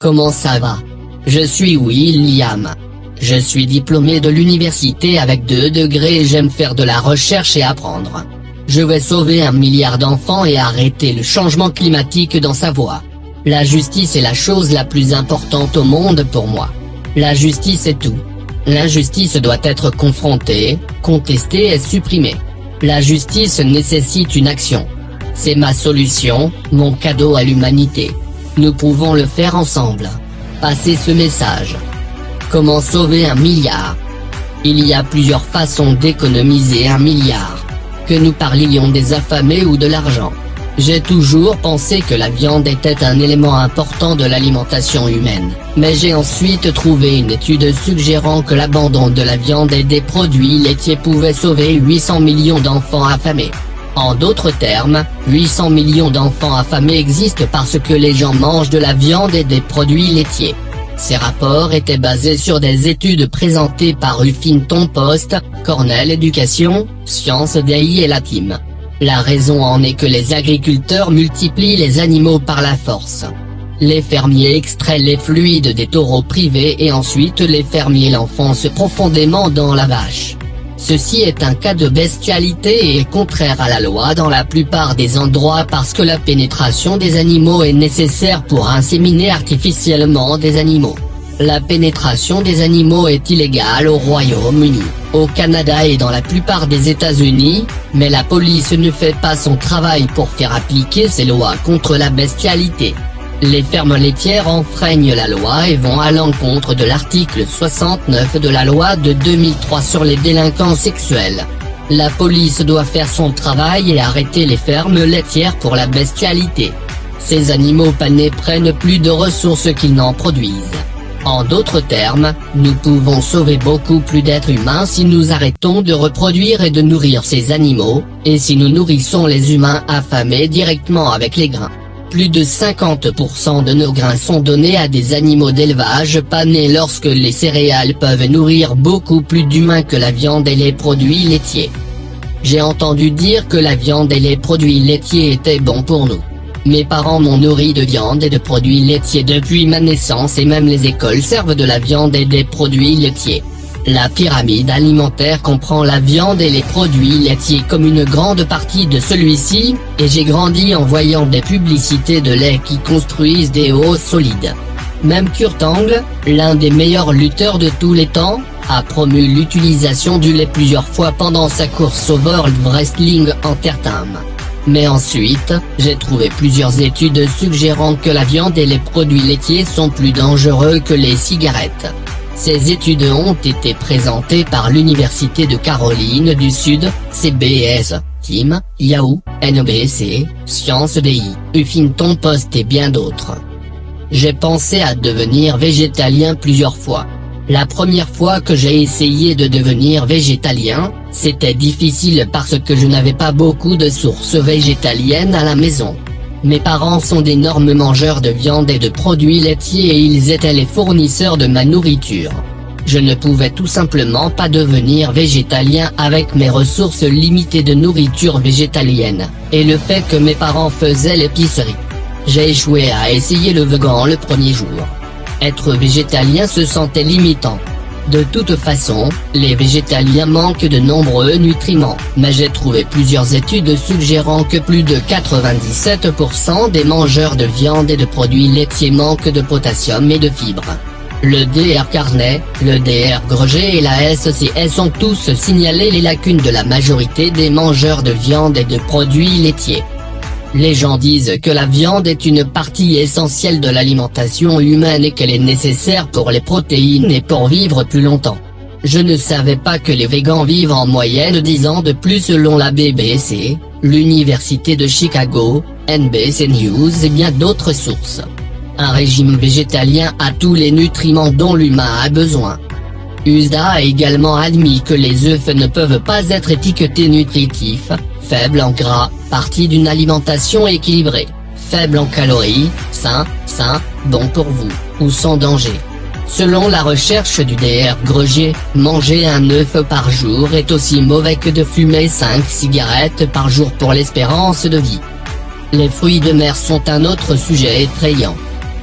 Comment ça va? Je suis William. Je suis diplômé de l'université avec 2 degrés et j'aime faire de la recherche et apprendre. Je vais sauver 1 milliard d'enfants et arrêter le changement climatique dans sa voie. La justice est la chose la plus importante au monde pour moi. La justice est tout. L'injustice doit être confrontée, contestée et supprimée. La justice nécessite une action. C'est ma solution, mon cadeau à l'humanité. Nous pouvons le faire ensemble. Passez ce message. Comment sauver 1 milliard? Il y a plusieurs façons d'économiser 1 milliard. Que nous parlions des affamés ou de l'argent. J'ai toujours pensé que la viande était un élément important de l'alimentation humaine, mais j'ai ensuite trouvé une étude suggérant que l'abandon de la viande et des produits laitiers pouvait sauver 800 millions d'enfants affamés. En d'autres termes, 800 millions d'enfants affamés existent parce que les gens mangent de la viande et des produits laitiers. Ces rapports étaient basés sur des études présentées par Huffington Post, Cornell Education, Science Day et la Team. La raison en est que les agriculteurs multiplient les animaux par la force. Les fermiers extraient les fluides des taureaux privés et ensuite les fermiers l'enfoncent profondément dans la vache. Ceci est un cas de bestialité et est contraire à la loi dans la plupart des endroits parce que la pénétration des animaux est nécessaire pour inséminer artificiellement des animaux. La pénétration des animaux est illégale au Royaume-Uni, au Canada et dans la plupart des États-Unis, mais la police ne fait pas son travail pour faire appliquer ces lois contre la bestialité. Les fermes laitières enfreignent la loi et vont à l'encontre de l'article 69 de la loi de 2003 sur les délinquants sexuels. La police doit faire son travail et arrêter les fermes laitières pour la bestialité. Ces animaux panés prennent plus de ressources qu'ils n'en produisent. En d'autres termes, nous pouvons sauver beaucoup plus d'êtres humains si nous arrêtons de reproduire et de nourrir ces animaux, et si nous nourrissons les humains affamés directement avec les grains. Plus de 50% de nos grains sont donnés à des animaux d'élevage pas nés lorsque les céréales peuvent nourrir beaucoup plus d'humains que la viande et les produits laitiers. J'ai entendu dire que la viande et les produits laitiers étaient bons pour nous. Mes parents m'ont nourri de viande et de produits laitiers depuis ma naissance et même les écoles servent de la viande et des produits laitiers. La pyramide alimentaire comprend la viande et les produits laitiers comme une grande partie de celui-ci, et j'ai grandi en voyant des publicités de lait qui construisent des os solides. Même Kurt Angle, l'un des meilleurs lutteurs de tous les temps, a promu l'utilisation du lait plusieurs fois pendant sa course au World Wrestling Entertainment. Mais ensuite, j'ai trouvé plusieurs études suggérant que la viande et les produits laitiers sont plus dangereux que les cigarettes. Ces études ont été présentées par l'Université de Caroline du Sud, CBS, Team, Yahoo, NBC, Science Day, Huffington Post et bien d'autres. J'ai pensé à devenir végétalien plusieurs fois. La première fois que j'ai essayé de devenir végétalien, c'était difficile parce que je n'avais pas beaucoup de sources végétaliennes à la maison. Mes parents sont d'énormes mangeurs de viande et de produits laitiers et ils étaient les fournisseurs de ma nourriture. Je ne pouvais tout simplement pas devenir végétalien avec mes ressources limitées de nourriture végétalienne, et le fait que mes parents faisaient l'épicerie. J'ai échoué à essayer le vegan le premier jour. Être végétalien se sentait limitant. De toute façon, les végétaliens manquent de nombreux nutriments, mais j'ai trouvé plusieurs études suggérant que plus de 97% des mangeurs de viande et de produits laitiers manquent de potassium et de fibres. Le Dr Carney, le Dr Greger et la SCS ont tous signalé les lacunes de la majorité des mangeurs de viande et de produits laitiers. Les gens disent que la viande est une partie essentielle de l'alimentation humaine et qu'elle est nécessaire pour les protéines et pour vivre plus longtemps. Je ne savais pas que les végans vivent en moyenne 10 ans de plus selon la BBC, l'Université de Chicago, NBC News et bien d'autres sources. Un régime végétalien a tous les nutriments dont l'humain a besoin. USDA a également admis que les œufs ne peuvent pas être étiquetés nutritifs, faibles en gras, partie d'une alimentation équilibrée, faible en calories, sain, bon pour vous, ou sans danger. Selon la recherche du Dr Greger, manger un œuf par jour est aussi mauvais que de fumer 5 cigarettes par jour pour l'espérance de vie. Les fruits de mer sont un autre sujet effrayant.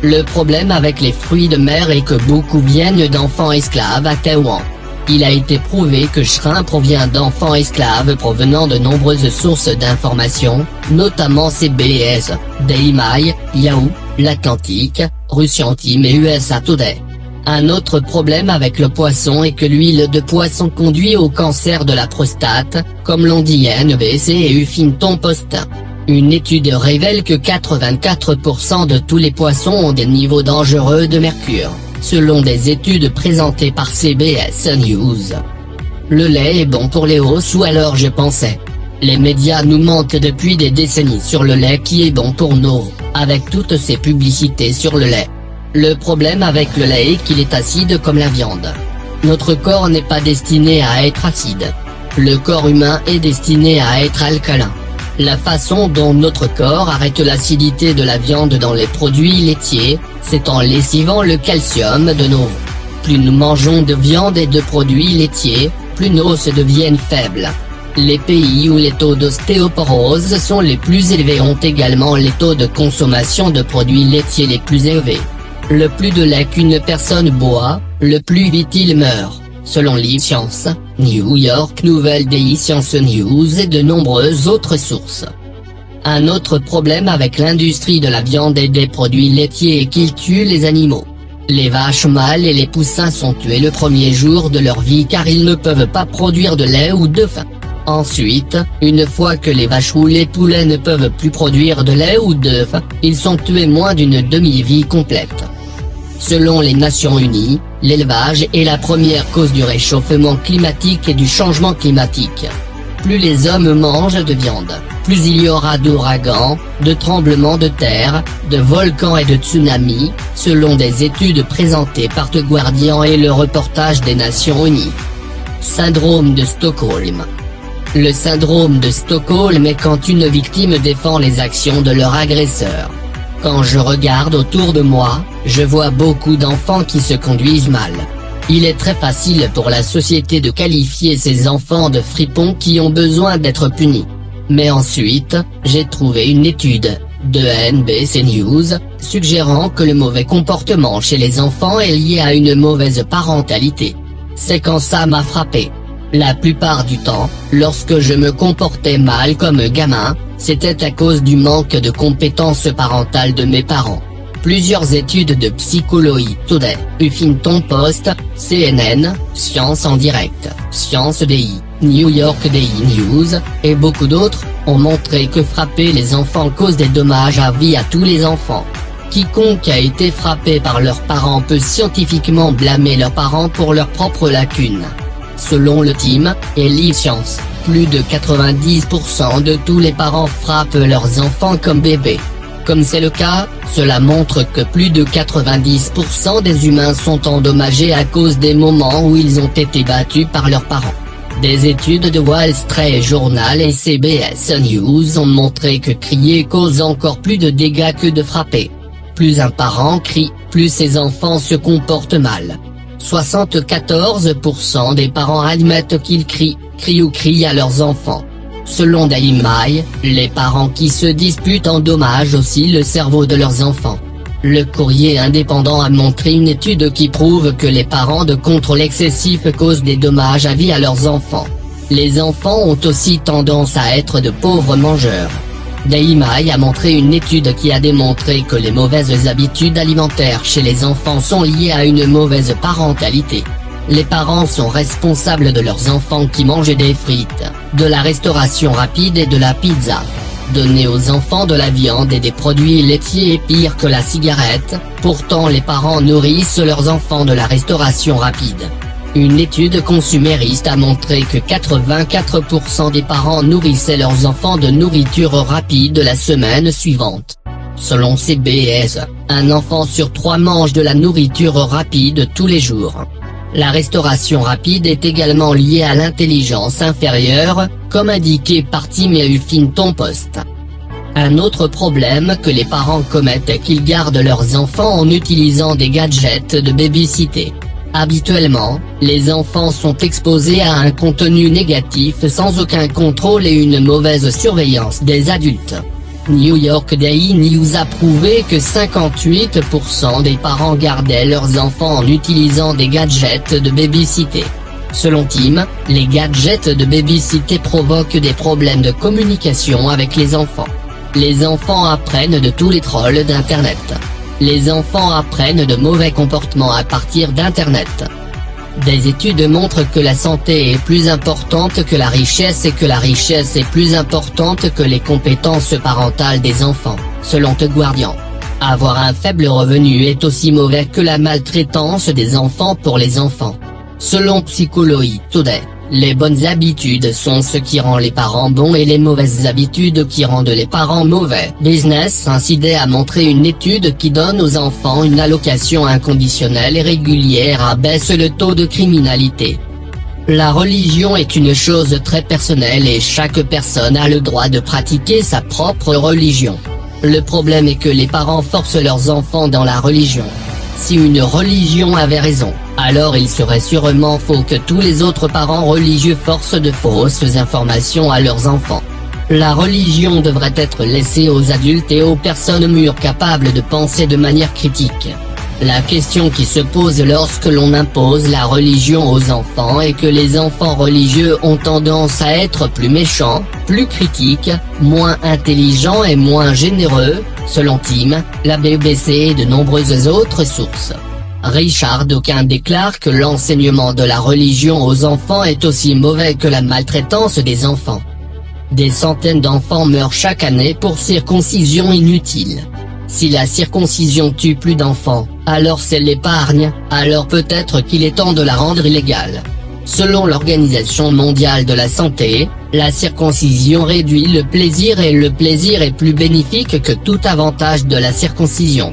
Le problème avec les fruits de mer est que beaucoup viennent d'enfants esclaves à Taïwan. Il a été prouvé que shrimp provient d'enfants esclaves provenant de nombreuses sources d'informations, notamment CBS, Daily Mail, Yahoo, l'Atlantique, Russian Team et USA Today. Un autre problème avec le poisson est que l'huile de poisson conduit au cancer de la prostate, comme l'ont dit NBC et Huffington Post. Une étude révèle que 84% de tous les poissons ont des niveaux dangereux de mercure, selon des études présentées par CBS News. Le lait est bon pour les os ou alors je pensais. Les médias nous mentent depuis des décennies sur le lait qui est bon pour nous, avec toutes ces publicités sur le lait. Le problème avec le lait est qu'il est acide comme la viande. Notre corps n'est pas destiné à être acide. Le corps humain est destiné à être alcalin. La façon dont notre corps arrête l'acidité de la viande dans les produits laitiers, c'est en lessivant le calcium de nos os. Plus nous mangeons de viande et de produits laitiers, plus nos os deviennent faibles. Les pays où les taux d'ostéoporose sont les plus élevés ont également les taux de consommation de produits laitiers les plus élevés. Le plus de lait qu'une personne boit, le plus vite il meurt, selon Science, New York Nouvelle Daily Science News et de nombreuses autres sources. Un autre problème avec l'industrie de la viande et des produits laitiers est qu'ils tuent les animaux. Les vaches mâles et les poussins sont tués le premier jour de leur vie car ils ne peuvent pas produire de lait ou d'œufs. Ensuite, une fois que les vaches ou les poulets ne peuvent plus produire de lait ou d'œufs, ils sont tués moins d'une demi-vie complète. Selon les Nations Unies, l'élevage est la première cause du réchauffement climatique et du changement climatique. Plus les hommes mangent de viande, plus il y aura d'ouragans, de tremblements de terre, de volcans et de tsunamis, selon des études présentées par The Guardian et le reportage des Nations Unies. Syndrome de Stockholm. Le syndrome de Stockholm est quand une victime défend les actions de leur agresseur. Quand je regarde autour de moi, je vois beaucoup d'enfants qui se conduisent mal. Il est très facile pour la société de qualifier ces enfants de fripons qui ont besoin d'être punis. Mais ensuite, j'ai trouvé une étude, de NBC News, suggérant que le mauvais comportement chez les enfants est lié à une mauvaise parentalité. C'est quand ça m'a frappé. La plupart du temps, lorsque je me comportais mal comme gamin, c'était à cause du manque de compétences parentales de mes parents. Plusieurs études de psychologie Today, Huffington Post, CNN, Science en direct, Science Daily, New York Daily News, et beaucoup d'autres, ont montré que frapper les enfants cause des dommages à vie à tous les enfants. Quiconque a été frappé par leurs parents peut scientifiquement blâmer leurs parents pour leurs propres lacunes. Selon le team, et Science, plus de 90% de tous les parents frappent leurs enfants comme bébés. Comme c'est le cas, cela montre que plus de 90% des humains sont endommagés à cause des moments où ils ont été battus par leurs parents. Des études de Wall Street Journal et CBS News ont montré que crier cause encore plus de dégâts que de frapper. Plus un parent crie, plus ses enfants se comportent mal. 74% des parents admettent qu'ils crient ou crient à leurs enfants. Selon Daily Mail, les parents qui se disputent endommagent aussi le cerveau de leurs enfants. Le Courrier indépendant a montré une étude qui prouve que les parents de contrôle excessif causent des dommages à vie à leurs enfants. Les enfants ont aussi tendance à être de pauvres mangeurs. Daily Mail a montré une étude qui a démontré que les mauvaises habitudes alimentaires chez les enfants sont liées à une mauvaise parentalité. Les parents sont responsables de leurs enfants qui mangent des frites, de la restauration rapide et de la pizza. Donner aux enfants de la viande et des produits laitiers est pire que la cigarette, pourtant les parents nourrissent leurs enfants de la restauration rapide. Une étude consumériste a montré que 84% des parents nourrissaient leurs enfants de nourriture rapide la semaine suivante. Selon CBS, un enfant sur 3 mange de la nourriture rapide tous les jours. La restauration rapide est également liée à l'intelligence inférieure, comme indiqué par Tim et Huffington Post. Un autre problème que les parents commettent est qu'ils gardent leurs enfants en utilisant des gadgets de baby-sitter. Habituellement, les enfants sont exposés à un contenu négatif sans aucun contrôle et une mauvaise surveillance des adultes. New York Daily News a prouvé que 58% des parents gardaient leurs enfants en utilisant des gadgets de baby-cité. Selon Tim, les gadgets de baby-cité provoquent des problèmes de communication avec les enfants. Les enfants apprennent de tous les trolls d'Internet. Les enfants apprennent de mauvais comportements à partir d'Internet. Des études montrent que la santé est plus importante que la richesse et que la richesse est plus importante que les compétences parentales des enfants, selon The Guardian. Avoir un faible revenu est aussi mauvais que la maltraitance des enfants pour les enfants. Selon Psychology Today, les bonnes habitudes sont ce qui rend les parents bons et les mauvaises habitudes qui rendent les parents mauvais. Business Insider a montré une étude qui donne aux enfants une allocation inconditionnelle et régulière abaisse le taux de criminalité. La religion est une chose très personnelle et chaque personne a le droit de pratiquer sa propre religion. Le problème est que les parents forcent leurs enfants dans la religion. Si une religion avait raison, alors il serait sûrement faux que tous les autres parents religieux forcent de fausses informations à leurs enfants. La religion devrait être laissée aux adultes et aux personnes mûres capables de penser de manière critique. La question qui se pose lorsque l'on impose la religion aux enfants est que les enfants religieux ont tendance à être plus méchants, plus critiques, moins intelligents et moins généreux, selon Tim, la BBC et de nombreuses autres sources. Richard Dawkins déclare que l'enseignement de la religion aux enfants est aussi mauvais que la maltraitance des enfants. Des centaines d'enfants meurent chaque année pour circoncision inutile. Si la circoncision tue plus d'enfants, alors c'est l'épargne, alors peut-être qu'il est temps de la rendre illégale. Selon l'Organisation mondiale de la santé, la circoncision réduit le plaisir et le plaisir est plus bénéfique que tout avantage de la circoncision.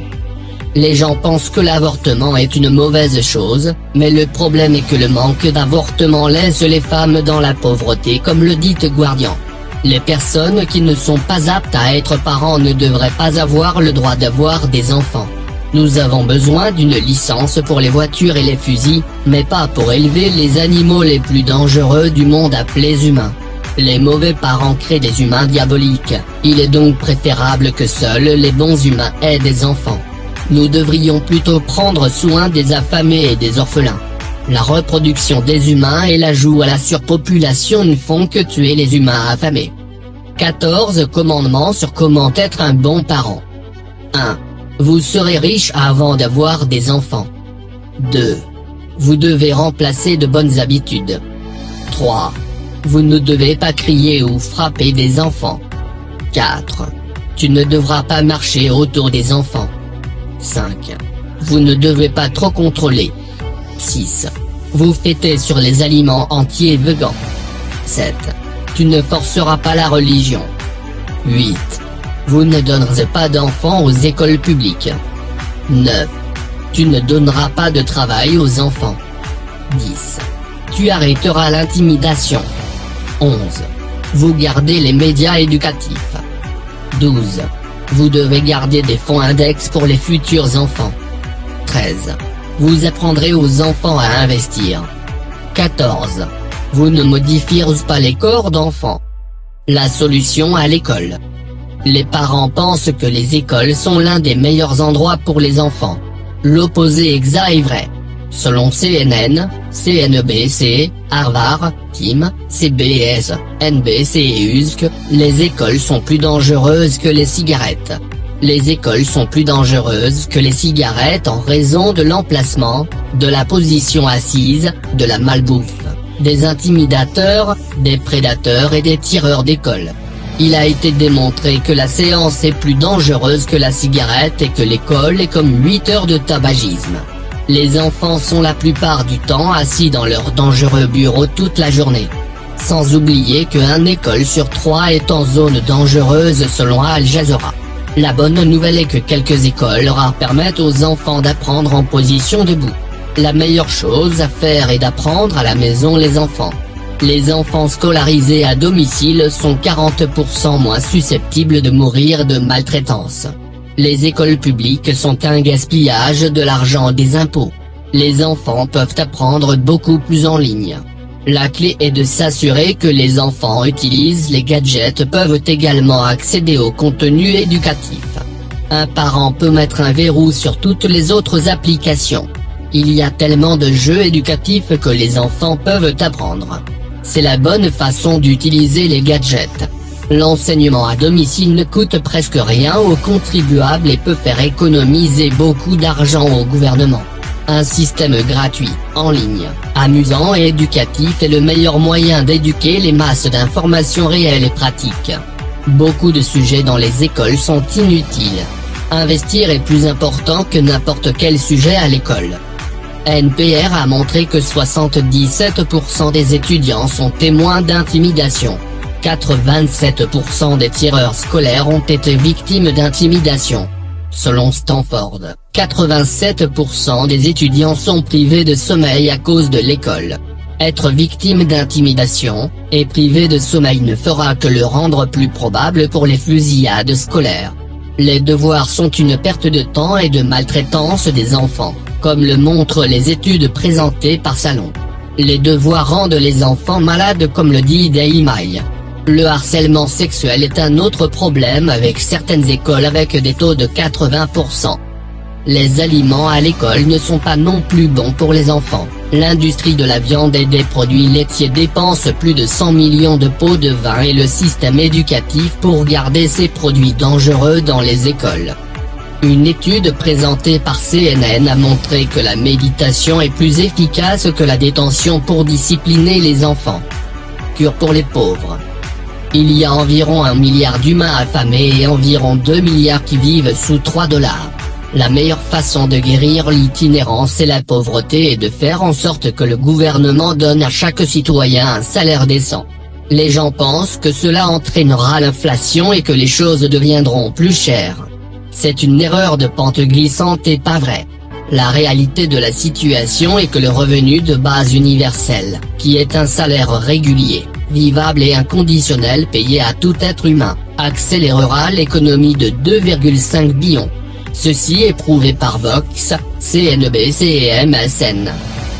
Les gens pensent que l'avortement est une mauvaise chose, mais le problème est que le manque d'avortement laisse les femmes dans la pauvreté comme le dit The Guardian. Les personnes qui ne sont pas aptes à être parents ne devraient pas avoir le droit d'avoir des enfants. Nous avons besoin d'une licence pour les voitures et les fusils, mais pas pour élever les animaux les plus dangereux du monde appelés humains. Les mauvais parents créent des humains diaboliques, il est donc préférable que seuls les bons humains aient des enfants. Nous devrions plutôt prendre soin des affamés et des orphelins. La reproduction des humains et l'ajout à la surpopulation ne font que tuer les humains affamés. 14 commandements sur comment être un bon parent. 1. Vous serez riche avant d'avoir des enfants. 2. Vous devez remplacer de bonnes habitudes. 3. Vous ne devez pas crier ou frapper des enfants. 4. Tu ne devras pas marcher autour des enfants. 5. Vous ne devez pas trop contrôler. 6. Vous fêtez sur les aliments entiers végans. 7. Tu ne forceras pas la religion. 8. Vous ne donnerez pas d'enfants aux écoles publiques. 9. Tu ne donneras pas de travail aux enfants. 10. Tu arrêteras l'intimidation. 11. Vous gardez les médias éducatifs. 12. Vous devez garder des fonds index pour les futurs enfants. 13. Vous apprendrez aux enfants à investir. 14. Vous ne modifierez pas les corps d'enfants. La solution à l'école. Les parents pensent que les écoles sont l'un des meilleurs endroits pour les enfants. L'opposé exact est vrai. Selon CNN, CNBC, Harvard, Tim, CBS, NBC et USC, les écoles sont plus dangereuses que les cigarettes. Les écoles sont plus dangereuses que les cigarettes en raison de l'emplacement, de la position assise, de la malbouffe, des intimidateurs, des prédateurs et des tireurs d'école. Il a été démontré que la séance est plus dangereuse que la cigarette et que l'école est comme 8 heures de tabagisme. Les enfants sont la plupart du temps assis dans leur dangereux bureau toute la journée. Sans oublier qu'une école sur 3 est en zone dangereuse selon Al Jazeera. La bonne nouvelle est que quelques écoles rares permettent aux enfants d'apprendre en position debout. La meilleure chose à faire est d'apprendre à la maison les enfants. Les enfants scolarisés à domicile sont 40% moins susceptibles de mourir de maltraitance. Les écoles publiques sont un gaspillage de l'argent des impôts. Les enfants peuvent apprendre beaucoup plus en ligne. La clé est de s'assurer que les enfants utilisent les gadgets peuvent également accéder au contenu éducatif. Un parent peut mettre un verrou sur toutes les autres applications. Il y a tellement de jeux éducatifs que les enfants peuvent apprendre. C'est la bonne façon d'utiliser les gadgets. L'enseignement à domicile ne coûte presque rien aux contribuables et peut faire économiser beaucoup d'argent au gouvernement. Un système gratuit, en ligne, amusant et éducatif est le meilleur moyen d'éduquer les masses d'informations réelles et pratiques. Beaucoup de sujets dans les écoles sont inutiles. Investir est plus important que n'importe quel sujet à l'école. NPR a montré que 77% des étudiants sont témoins d'intimidation. 87% des tireurs scolaires ont été victimes d'intimidation. Selon Stanford, 87% des étudiants sont privés de sommeil à cause de l'école. Être victime d'intimidation, et privé de sommeil ne fera que le rendre plus probable pour les fusillades scolaires. Les devoirs sont une perte de temps et de maltraitance des enfants, comme le montrent les études présentées par Salon. Les devoirs rendent les enfants malades comme le dit Daily Mail. Le harcèlement sexuel est un autre problème avec certaines écoles avec des taux de 80%. Les aliments à l'école ne sont pas non plus bons pour les enfants. L'industrie de la viande et des produits laitiers dépense plus de 100 millions de pots de vin et le système éducatif pour garder ces produits dangereux dans les écoles. Une étude présentée par CNN a montré que la méditation est plus efficace que la détention pour discipliner les enfants. Cure pour les pauvres. Il y a environ 1 milliard d'humains affamés et environ 2 milliards qui vivent sous $3. La meilleure façon de guérir l'itinérance et la pauvreté est de faire en sorte que le gouvernement donne à chaque citoyen un salaire décent. Les gens pensent que cela entraînera l'inflation et que les choses deviendront plus chères. C'est une erreur de pente glissante et pas vrai. La réalité de la situation est que le revenu de base universel, qui est un salaire régulier, vivable et inconditionnel payé à tout être humain, accélérera l'économie de 2,5 billions. Ceci est prouvé par Vox, CNBC et MSN.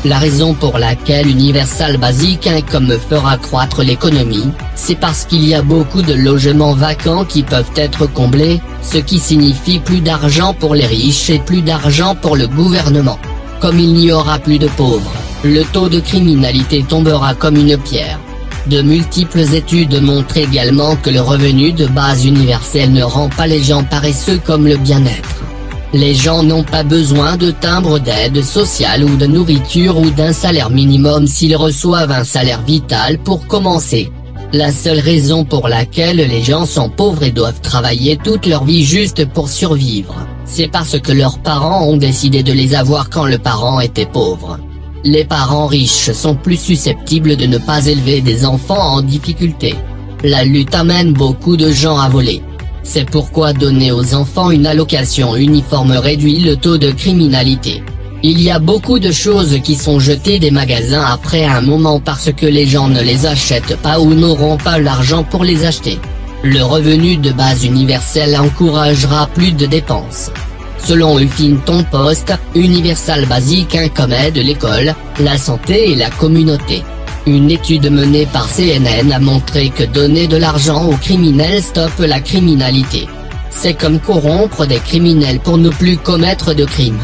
La raison pour laquelle Universal Basic Income fera croître l'économie, c'est parce qu'il y a beaucoup de logements vacants qui peuvent être comblés, ce qui signifie plus d'argent pour les riches et plus d'argent pour le gouvernement. Comme il n'y aura plus de pauvres, le taux de criminalité tombera comme une pierre. De multiples études montrent également que le revenu de base universel ne rend pas les gens paresseux comme le bien-être. Les gens n'ont pas besoin de timbre d'aide sociale ou de nourriture ou d'un salaire minimum s'ils reçoivent un salaire vital pour commencer. La seule raison pour laquelle les gens sont pauvres et doivent travailler toute leur vie juste pour survivre, c'est parce que leurs parents ont décidé de les avoir quand le parent était pauvre. Les parents riches sont plus susceptibles de ne pas élever des enfants en difficulté. La lutte amène beaucoup de gens à voler. C'est pourquoi donner aux enfants une allocation uniforme réduit le taux de criminalité. Il y a beaucoup de choses qui sont jetées des magasins après un moment parce que les gens ne les achètent pas ou n'auront pas l'argent pour les acheter. Le revenu de base universel encouragera plus de dépenses. Selon Huffington Post, Universal Basic Income aide l'école, la santé et la communauté. Une étude menée par CNN a montré que donner de l'argent aux criminels stoppe la criminalité. C'est comme corrompre des criminels pour ne plus commettre de crimes.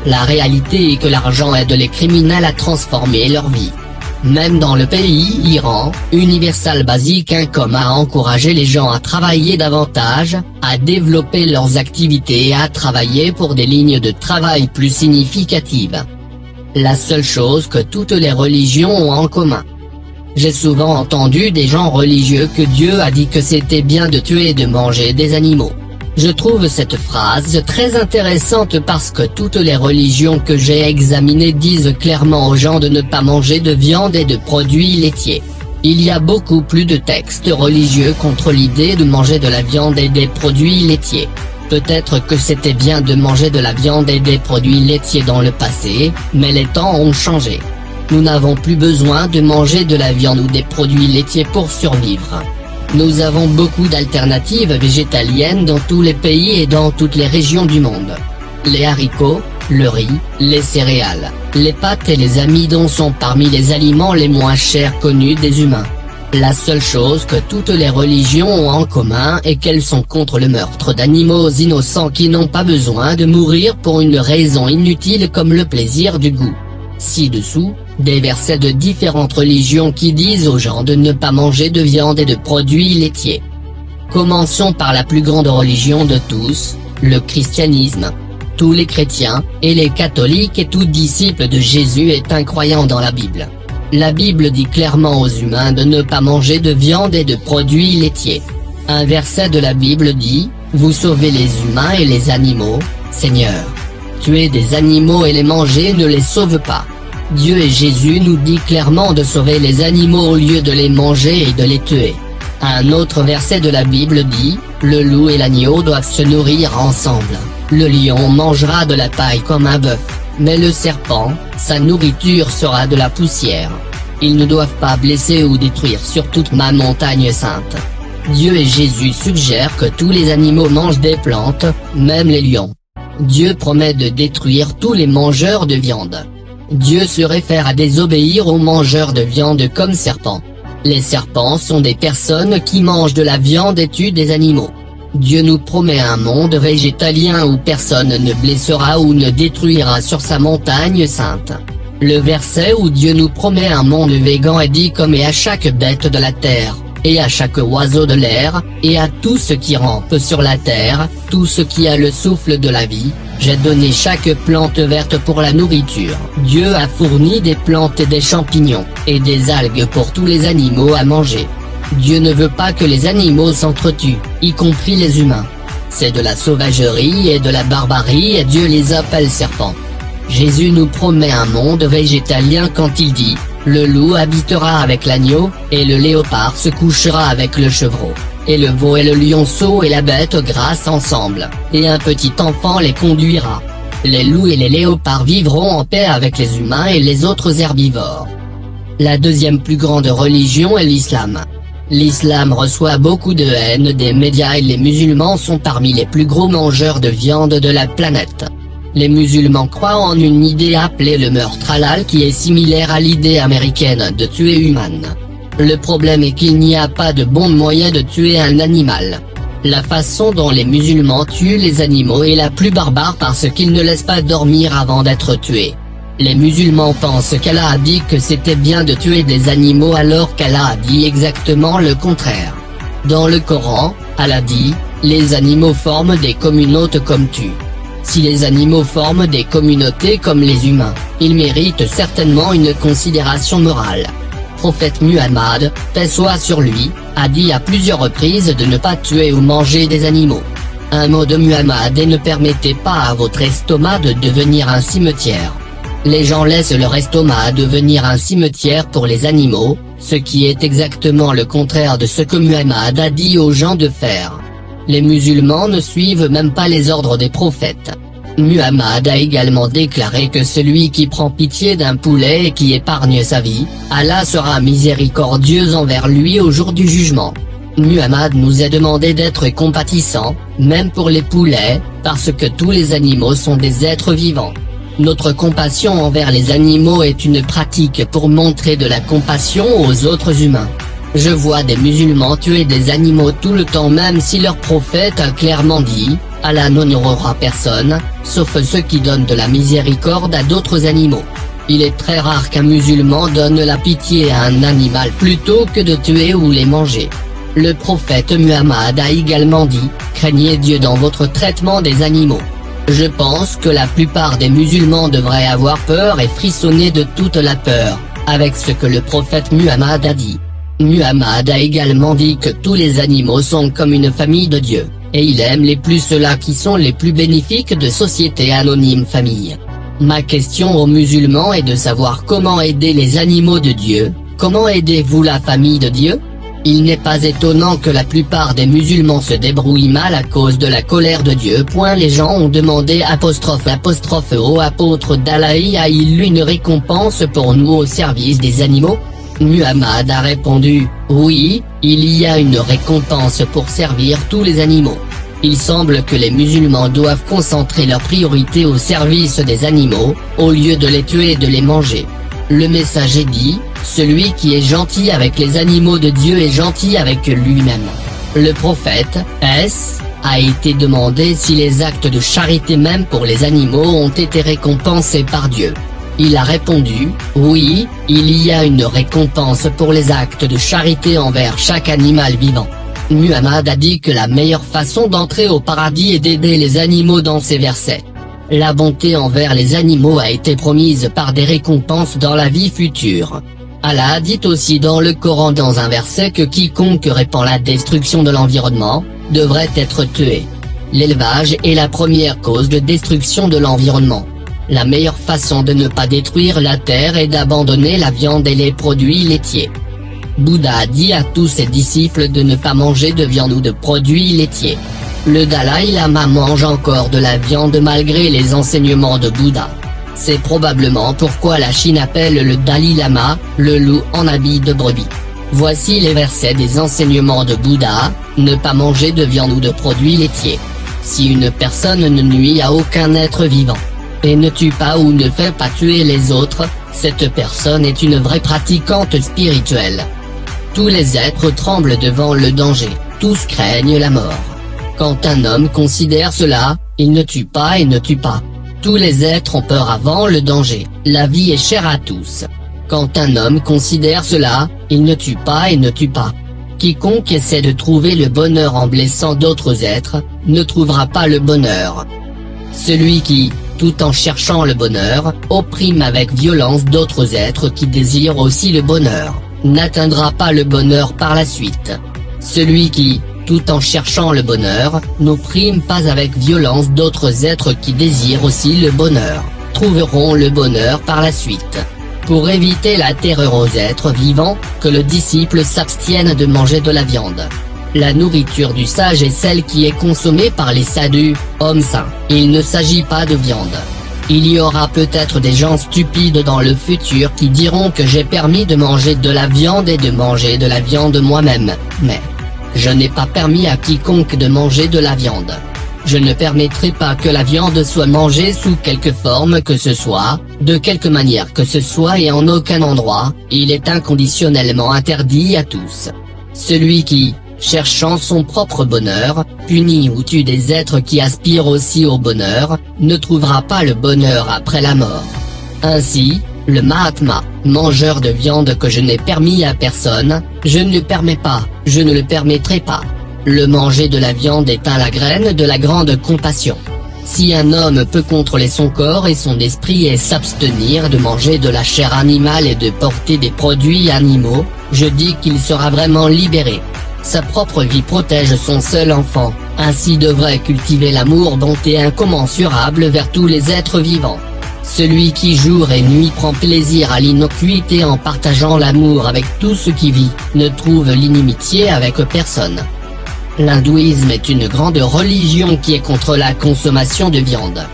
La réalité est que l'argent aide les criminels à transformer leur vie. Même dans le pays Iran, Universal Basic Income a encouragé les gens à travailler davantage, à développer leurs activités et à travailler pour des lignes de travail plus significatives. La seule chose que toutes les religions ont en commun. J'ai souvent entendu des gens religieux que Dieu a dit que c'était bien de tuer et de manger des animaux. Je trouve cette phrase très intéressante parce que toutes les religions que j'ai examinées disent clairement aux gens de ne pas manger de viande et de produits laitiers. Il y a beaucoup plus de textes religieux contre l'idée de manger de la viande et des produits laitiers. Peut-être que c'était bien de manger de la viande et des produits laitiers dans le passé, mais les temps ont changé. Nous n'avons plus besoin de manger de la viande ou des produits laitiers pour survivre. Nous avons beaucoup d'alternatives végétaliennes dans tous les pays et dans toutes les régions du monde. Les haricots, le riz, les céréales, les pâtes et les amidons sont parmi les aliments les moins chers connus des humains. La seule chose que toutes les religions ont en commun est qu'elles sont contre le meurtre d'animaux innocents qui n'ont pas besoin de mourir pour une raison inutile comme le plaisir du goût. Ci-dessous, des versets de différentes religions qui disent aux gens de ne pas manger de viande et de produits laitiers. Commençons par la plus grande religion de tous, le christianisme. Tous les chrétiens, et les catholiques et tout disciple de Jésus est un croyant dans la Bible. La Bible dit clairement aux humains de ne pas manger de viande et de produits laitiers. Un verset de la Bible dit, « Vous sauvez les humains et les animaux, Seigneur. Tuer des animaux et les manger ne les sauve pas. » Dieu et Jésus nous dit clairement de sauver les animaux au lieu de les manger et de les tuer. Un autre verset de la Bible dit, « Le loup et l'agneau doivent se nourrir ensemble. Le lion mangera de la paille comme un bœuf, mais le serpent, sa nourriture sera de la poussière. Ils ne doivent pas blesser ou détruire sur toute ma montagne sainte. » Dieu et Jésus suggèrent que tous les animaux mangent des plantes, même les lions. Dieu promet de détruire tous les mangeurs de viande. Dieu se réfère à désobéir aux mangeurs de viande comme serpents. Les serpents sont des personnes qui mangent de la viande et tuent des animaux. Dieu nous promet un monde végétalien où personne ne blessera ou ne détruira sur sa montagne sainte. Le verset où Dieu nous promet un monde végan est dit comme « et à chaque bête de la terre, et à chaque oiseau de l'air, et à tout ce qui rampe sur la terre, tout ce qui a le souffle de la vie, j'ai donné chaque plante verte pour la nourriture. » Dieu a fourni des plantes et des champignons, et des algues pour tous les animaux à manger. Dieu ne veut pas que les animaux s'entretuent, y compris les humains. C'est de la sauvagerie et de la barbarie et Dieu les appelle serpents. Jésus nous promet un monde végétalien quand il dit, « Le loup habitera avec l'agneau, et le léopard se couchera avec le chevreau, et le veau et le lionceau et la bête grasse ensemble, et un petit enfant les conduira. Les loups et les léopards vivront en paix avec les humains et les autres herbivores. » La deuxième plus grande religion est l'islam. L'islam reçoit beaucoup de haine des médias et les musulmans sont parmi les plus gros mangeurs de viande de la planète. Les musulmans croient en une idée appelée le meurtre halal qui est similaire à l'idée américaine de tuer humain. Le problème est qu'il n'y a pas de bon moyen de tuer un animal. La façon dont les musulmans tuent les animaux est la plus barbare parce qu'ils ne laissent pas dormir avant d'être tués. Les musulmans pensent qu'Allah a dit que c'était bien de tuer des animaux alors qu'Allah a dit exactement le contraire. Dans le Coran, Allah dit, « Les animaux forment des communautés comme tu. » Si les animaux forment des communautés comme les humains, ils méritent certainement une considération morale. Prophète Muhammad, paix soit sur lui, a dit à plusieurs reprises de ne pas tuer ou manger des animaux. Un mot de Muhammad et ne permettez pas à votre estomac de devenir un cimetière. Les gens laissent leur estomac devenir un cimetière pour les animaux, ce qui est exactement le contraire de ce que Muhammad a dit aux gens de faire. Les musulmans ne suivent même pas les ordres des prophètes. Muhammad a également déclaré que celui qui prend pitié d'un poulet et qui épargne sa vie, Allah sera miséricordieux envers lui au jour du jugement. Muhammad nous a demandé d'être compatissants, même pour les poulets, parce que tous les animaux sont des êtres vivants. Notre compassion envers les animaux est une pratique pour montrer de la compassion aux autres humains. Je vois des musulmans tuer des animaux tout le temps même si leur prophète a clairement dit, Allah n'honorera personne, sauf ceux qui donnent de la miséricorde à d'autres animaux. Il est très rare qu'un musulman donne la pitié à un animal plutôt que de tuer ou les manger. Le prophète Muhammad a également dit, craignez Dieu dans votre traitement des animaux. Je pense que la plupart des musulmans devraient avoir peur et frissonner de toute la peur, avec ce que le prophète Muhammad a dit. Muhammad a également dit que tous les animaux sont comme une famille de Dieu, et il aime les plus ceux-là qui sont les plus bénéfiques de société anonyme famille. Ma question aux musulmans est de savoir comment aider les animaux de Dieu, comment aidez-vous la famille de Dieu ? Il n'est pas étonnant que la plupart des musulmans se débrouillent mal à cause de la colère de Dieu. Les gens ont demandé '' au apôtre d'Allah a-il une récompense pour nous au service des animaux ? Muhammad a répondu, oui, il y a une récompense pour servir tous les animaux. Il semble que les musulmans doivent concentrer leur priorité au service des animaux, au lieu de les tuer et de les manger. Le messager dit, celui qui est gentil avec les animaux de Dieu est gentil avec lui-même. Le prophète, a été demandé si les actes de charité même pour les animaux ont été récompensés par Dieu. Il a répondu, oui, il y a une récompense pour les actes de charité envers chaque animal vivant. Muhammad a dit que la meilleure façon d'entrer au paradis est d'aider les animaux dans ces versets. La bonté envers les animaux a été promise par des récompenses dans la vie future. Allah a dit aussi dans le Coran dans un verset que quiconque répand la destruction de l'environnement, devrait être tué. L'élevage est la première cause de destruction de l'environnement. La meilleure façon de ne pas détruire la terre est d'abandonner la viande et les produits laitiers. Bouddha a dit à tous ses disciples de ne pas manger de viande ou de produits laitiers. Le Dalai Lama mange encore de la viande malgré les enseignements de Bouddha. C'est probablement pourquoi la Chine appelle le Dalai Lama, le loup en habit de brebis. Voici les versets des enseignements de Bouddha, ne pas manger de viande ou de produits laitiers. Si une personne ne nuit à aucun être vivant, et ne tue pas ou ne fait pas tuer les autres, cette personne est une vraie pratiquante spirituelle. Tous les êtres tremblent devant le danger, tous craignent la mort. Quand un homme considère cela, il ne tue pas et ne tue pas. Tous les êtres ont peur avant le danger, la vie est chère à tous. Quand un homme considère cela, il ne tue pas et ne tue pas. Quiconque essaie de trouver le bonheur en blessant d'autres êtres, ne trouvera pas le bonheur. Celui qui, tout en cherchant le bonheur, opprime avec violence d'autres êtres qui désirent aussi le bonheur, n'atteindra pas le bonheur par la suite. Celui qui, tout en cherchant le bonheur, n'opprime pas avec violence d'autres êtres qui désirent aussi le bonheur, trouveront le bonheur par la suite. Pour éviter la terreur aux êtres vivants, que le disciple s'abstienne de manger de la viande. La nourriture du sage est celle qui est consommée par les sadhus, hommes saints. Il ne s'agit pas de viande. Il y aura peut-être des gens stupides dans le futur qui diront que j'ai permis de manger de la viande et de manger de la viande moi-même, mais je n'ai pas permis à quiconque de manger de la viande. Je ne permettrai pas que la viande soit mangée sous quelque forme que ce soit, de quelque manière que ce soit et en aucun endroit, il est inconditionnellement interdit à tous. Celui qui, cherchant son propre bonheur, punit ou tue des êtres qui aspirent aussi au bonheur, ne trouvera pas le bonheur après la mort. Ainsi, le Mahatma, mangeur de viande que je n'ai permis à personne, je ne le permets pas, je ne le permettrai pas. Le manger de la viande éteint la graine de la grande compassion. Si un homme peut contrôler son corps et son esprit et s'abstenir de manger de la chair animale et de porter des produits animaux, je dis qu'il sera vraiment libéré. Sa propre vie protège son seul enfant, ainsi devrait cultiver l'amour bonté incommensurable vers tous les êtres vivants. Celui qui jour et nuit prend plaisir à l'innocuité en partageant l'amour avec tout ce qui vit, ne trouve l'inimitié avec personne. L'hindouisme est une grande religion qui est contre la consommation de viande.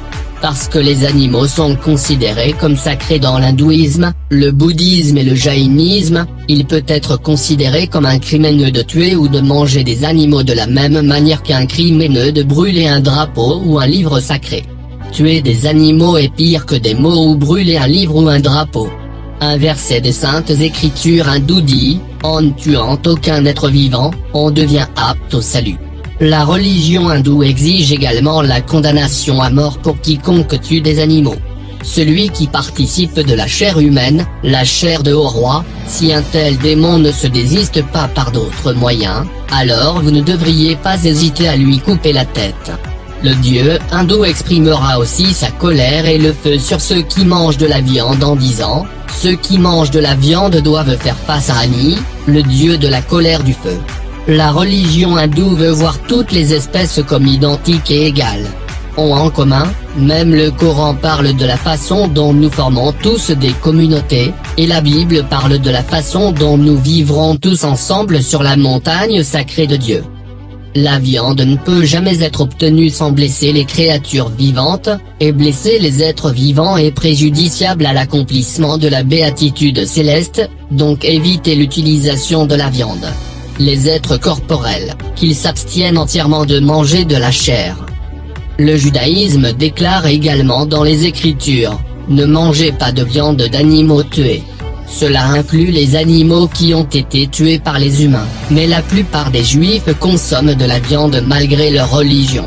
Parce que les animaux sont considérés comme sacrés dans l'hindouisme, le bouddhisme et le jaïnisme, il peut être considéré comme un crime haineux de tuer ou de manger des animaux de la même manière qu'un crime haineux de brûler un drapeau ou un livre sacré. Tuer des animaux est pire que des mots ou brûler un livre ou un drapeau. Un verset des saintes écritures hindoues dit, en ne tuant aucun être vivant, on devient apte au salut. La religion hindoue exige également la condamnation à mort pour quiconque tue des animaux. Celui qui participe de la chair humaine, la chair de haut roi, si un tel démon ne se désiste pas par d'autres moyens, alors vous ne devriez pas hésiter à lui couper la tête. Le dieu hindou exprimera aussi sa colère et le feu sur ceux qui mangent de la viande en disant, ceux qui mangent de la viande doivent faire face à Agni, le dieu de la colère du feu. La religion hindoue veut voir toutes les espèces comme identiques et égales. Ont en commun, même le Coran parle de la façon dont nous formons tous des communautés, et la Bible parle de la façon dont nous vivrons tous ensemble sur la montagne sacrée de Dieu. La viande ne peut jamais être obtenue sans blesser les créatures vivantes, et blesser les êtres vivants est préjudiciable à l'accomplissement de la béatitude céleste, donc évitez l'utilisation de la viande. les êtres corporels, qu'ils s'abstiennent entièrement de manger de la chair. Le judaïsme déclare également dans les Écritures, ne mangez pas de viande d'animaux tués. Cela inclut les animaux qui ont été tués par les humains, mais la plupart des Juifs consomment de la viande malgré leur religion.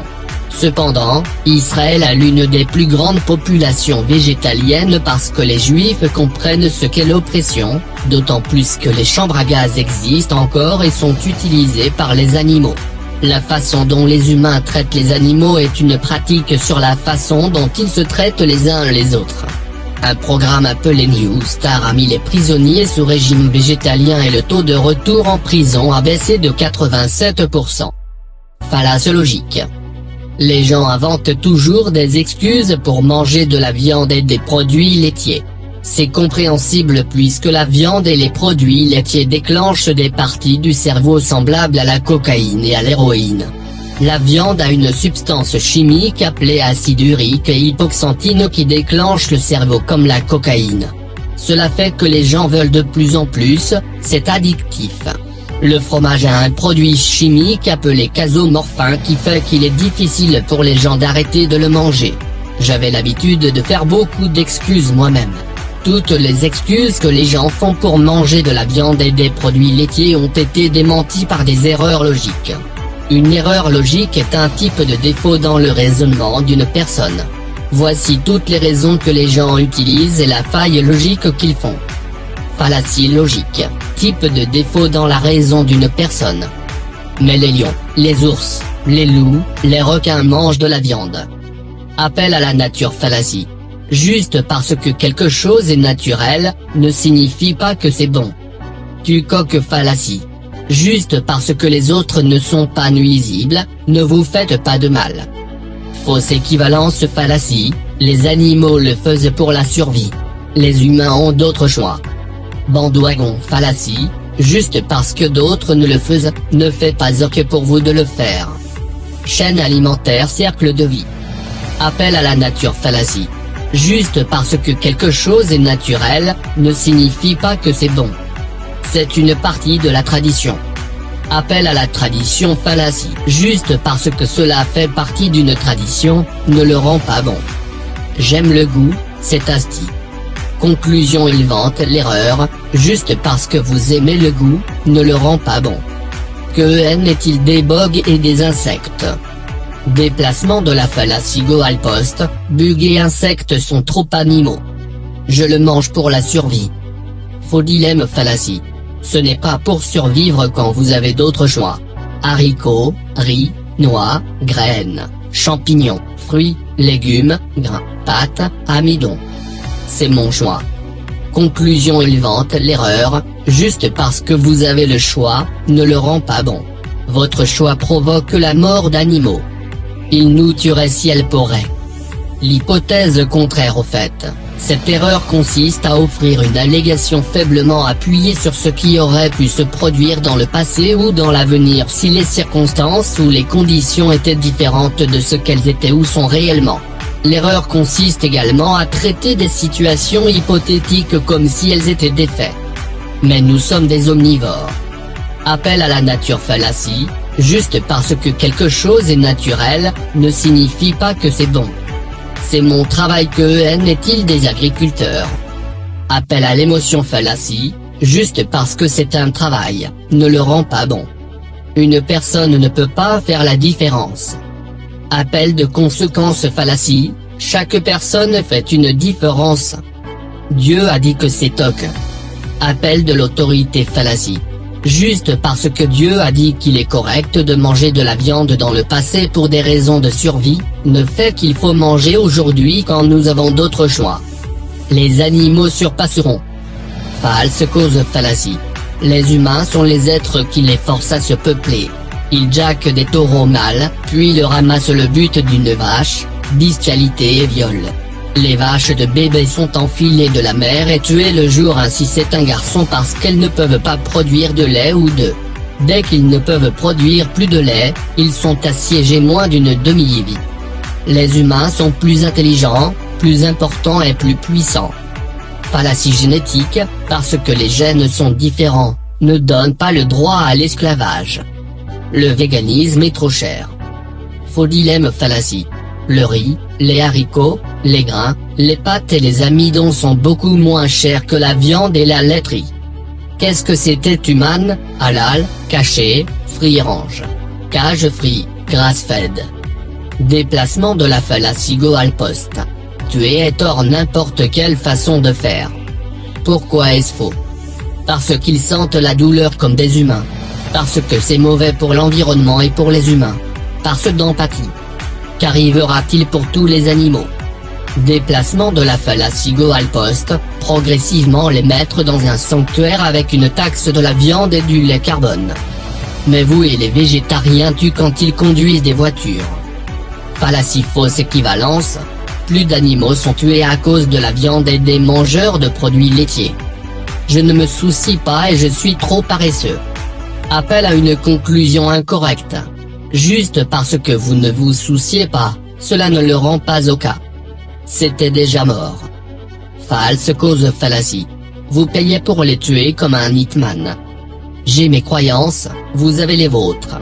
Cependant, Israël a l'une des plus grandes populations végétaliennes parce que les Juifs comprennent ce qu'est l'oppression, d'autant plus que les chambres à gaz existent encore et sont utilisées par les animaux. La façon dont les humains traitent les animaux est une pratique sur la façon dont ils se traitent les uns les autres. Un programme appelé New Star a mis les prisonniers sous régime végétalien et le taux de retour en prison a baissé de 87%. Fallacie logique. Les gens inventent toujours des excuses pour manger de la viande et des produits laitiers. C'est compréhensible puisque la viande et les produits laitiers déclenchent des parties du cerveau semblables à la cocaïne et à l'héroïne. La viande a une substance chimique appelée acide urique et hypoxanthine qui déclenche le cerveau comme la cocaïne. Cela fait que les gens veulent de plus en plus, c'est addictif. Le fromage a un produit chimique appelé casomorphin qui fait qu'il est difficile pour les gens d'arrêter de le manger. J'avais l'habitude de faire beaucoup d'excuses moi-même. Toutes les excuses que les gens font pour manger de la viande et des produits laitiers ont été démenties par des erreurs logiques. Une erreur logique est un type de défaut dans le raisonnement d'une personne. Voici toutes les raisons que les gens utilisent et la faille logique qu'ils font. Fallacie logique, type de défaut dans la raison d'une personne. Mais les lions, les ours, les loups, les requins mangent de la viande. Appel à la nature fallacie. Juste parce que quelque chose est naturel, ne signifie pas que c'est bon. Tu coques fallacie. Juste parce que les autres ne sont pas nuisibles, ne vous faites pas de mal. Fausse équivalence fallacie, les animaux le faisaient pour la survie. Les humains ont d'autres choix. Bandwagon fallacie, juste parce que d'autres ne le faisaient, ne fait pas ok pour vous de le faire. Chaîne alimentaire cercle de vie. Appel à la nature fallacie. Juste parce que quelque chose est naturel, ne signifie pas que c'est bon. C'est une partie de la tradition. Appel à la tradition fallacie. Juste parce que cela fait partie d'une tradition, ne le rend pas bon. J'aime le goût, c'est asti. Conclusion: il vante l'erreur, juste parce que vous aimez le goût, ne le rend pas bon. Que est-il des bugs et des insectes? Déplacement de la fallacie Goal Post, bugs et insectes sont trop animaux. Je le mange pour la survie. Faux dilemme fallacie. Ce n'est pas pour survivre quand vous avez d'autres choix. Haricots, riz, noix, graines, champignons, fruits, légumes, grains, pâtes, amidon. C'est mon choix. Conclusion: il vante l'erreur, juste parce que vous avez le choix, ne le rend pas bon. Votre choix provoque la mort d'animaux. Il nous tuerait si elle pourrait. L'hypothèse contraire au fait. Cette erreur consiste à offrir une allégation faiblement appuyée sur ce qui aurait pu se produire dans le passé ou dans l'avenir si les circonstances ou les conditions étaient différentes de ce qu'elles étaient ou sont réellement. L'erreur consiste également à traiter des situations hypothétiques comme si elles étaient des faits. Mais nous sommes des omnivores. Appel à la nature fallacie, juste parce que quelque chose est naturel, ne signifie pas que c'est bon. C'est mon travail. Que est-il des agriculteurs? Appel à l'émotion fallacie, juste parce que c'est un travail, ne le rend pas bon. Une personne ne peut pas faire la différence. Appel de conséquence fallacie, chaque personne fait une différence. Dieu a dit que c'est ok. Appel de l'autorité fallacie. Juste parce que Dieu a dit qu'il est correct de manger de la viande dans le passé pour des raisons de survie, ne fait qu'il faut manger aujourd'hui quand nous avons d'autres choix. Les animaux surpasseront. False cause fallacie. Les humains sont les êtres qui les forcent à se peupler. Ils jackent des taureaux mâles, puis le ramassent le but d'une vache, bestialité et viol. Les vaches de bébés sont enfilées de la mère et tuées le jour ainsi c'est un garçon parce qu'elles ne peuvent pas produire de lait ou d'œufs. Dès qu'ils ne peuvent produire plus de lait, ils sont assiégés moins d'une demi-vie. Les humains sont plus intelligents, plus importants et plus puissants. Fallacie génétique, parce que les gènes sont différents, ne donne pas le droit à l'esclavage. Le véganisme est trop cher. Faux dilemme fallacie. Le riz, les haricots, les grains, les pâtes et les amidons sont beaucoup moins chers que la viande et la laiterie. Qu'est-ce que c'était human, halal, caché, free range, cage free, grass fed? Déplacement de la fallacie Goal Post. Tuer est hors n'importe quelle façon de faire. Pourquoi est-ce faux? Parce qu'ils sentent la douleur comme des humains. Parce que c'est mauvais pour l'environnement et pour les humains. Parce d'empathie. Qu'arrivera-t-il pour tous les animaux? Déplacement de la fallacie Goal Post, progressivement les mettre dans un sanctuaire avec une taxe de la viande et du lait carbone. Mais vous et les végétariens tuent quand ils conduisent des voitures. Fallacie fausse équivalence. Plus d'animaux sont tués à cause de la viande et des mangeurs de produits laitiers. Je ne me soucie pas et je suis trop paresseux. Appel à une conclusion incorrecte. Juste parce que vous ne vous souciez pas, cela ne le rend pas au cas. C'était déjà mort. False cause fallacie. Vous payez pour les tuer comme un hitman. J'ai mes croyances, vous avez les vôtres.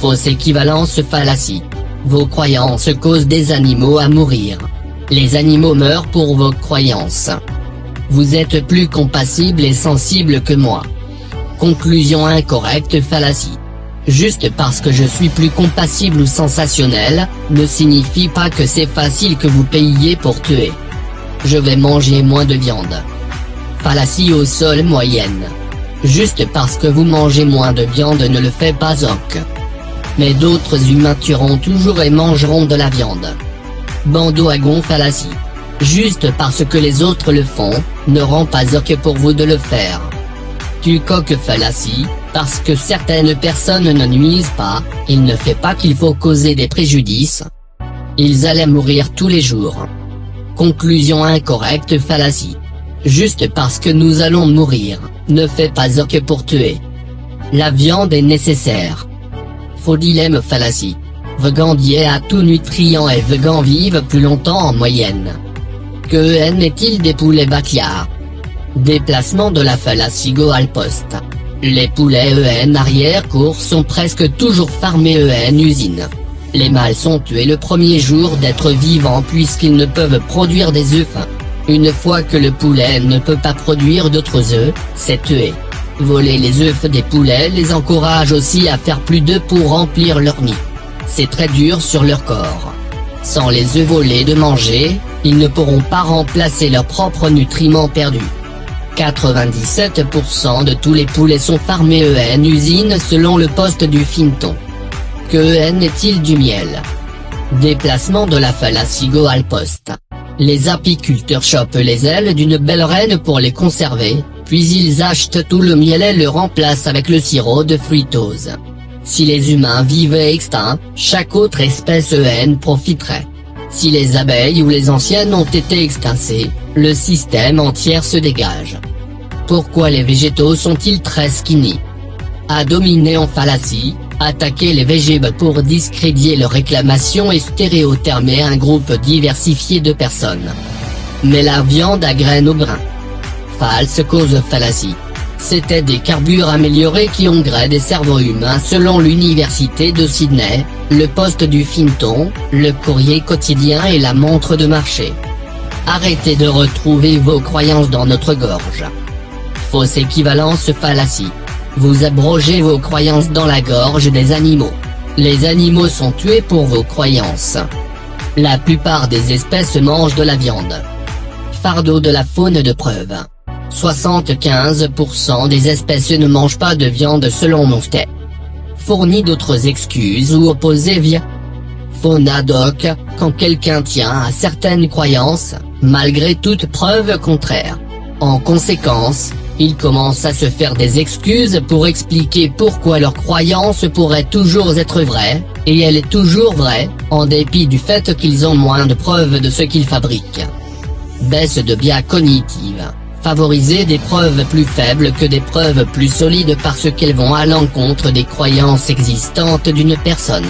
Fausse équivalence fallacie. Vos croyances causent des animaux à mourir. Les animaux meurent pour vos croyances. Vous êtes plus compassible et sensible que moi. Conclusion incorrecte fallacie. Juste parce que je suis plus compassible ou sensationnel, ne signifie pas que c'est facile que vous payiez pour tuer. Je vais manger moins de viande. Fallacie au sol moyenne. Juste parce que vous mangez moins de viande ne le fait pas ok. Mais d'autres humains tueront toujours et mangeront de la viande. Bandwagon fallacie. Juste parce que les autres le font, ne rend pas ok pour vous de le faire. Tu-coque fallacie, parce que certaines personnes ne nuisent pas, il ne fait pas qu'il faut causer des préjudices. Ils allaient mourir tous les jours. Conclusion incorrecte fallacie. Juste parce que nous allons mourir, ne fait pas ok pour tuer. La viande est nécessaire. Faux dilemme fallacie. Vegan diet à tout nutrient et vegan vivent plus longtemps en moyenne. Que est-il des poulets bâclards? Déplacement de la fallacie Goal Post. Les poulets arrière-cour sont presque toujours farmés usine. Les mâles sont tués le premier jour d'être vivants puisqu'ils ne peuvent produire des œufs. Une fois que le poulet ne peut pas produire d'autres œufs, c'est tué. Voler les œufs des poulets les encourage aussi à faire plus d'œufs pour remplir leur nid. C'est très dur sur leur corps. Sans les œufs volés de manger, ils ne pourront pas remplacer leurs propres nutriments perdus. 97% de tous les poulets sont farmés usine selon le poste du Finton. Que est-il du miel? Déplacement de la fallacie Goal Post. Les apiculteurs chopent les ailes d'une belle reine pour les conserver, puis ils achètent tout le miel et le remplacent avec le sirop de fructose. Si les humains vivaient extincts, chaque autre espèce profiterait. Si les abeilles ou les anciennes ont été extincées, le système entier se dégage. Pourquoi les végétaux sont-ils très skinny? À dominer en fallacie, attaquer les végétaux pour discréditer leurs réclamations et stéréotermer un groupe diversifié de personnes. Mais la viande à graines au brin. False cause fallacie. C'était des carbures améliorés qui ont gré des cerveaux humains selon l'université de Sydney, le poste du Finton, le courrier quotidien et la montre de marché. Arrêtez de retrouver vos croyances dans notre gorge. Fausse équivalence fallacie. Vous abrogez vos croyances dans la gorge des animaux. Les animaux sont tués pour vos croyances. La plupart des espèces mangent de la viande. Fardeau de la faune de preuve. 75% des espèces ne mangent pas de viande selon Monster. Fournit d'autres excuses ou opposées via faune ad hoc, quand quelqu'un tient à certaines croyances, malgré toute preuve contraire. En conséquence, ils commencent à se faire des excuses pour expliquer pourquoi leur croyance pourrait toujours être vraie, et elle est toujours vraie, en dépit du fait qu'ils ont moins de preuves de ce qu'ils fabriquent. Baisse de biais cognitive. Favoriser des preuves plus faibles que des preuves plus solides parce qu'elles vont à l'encontre des croyances existantes d'une personne.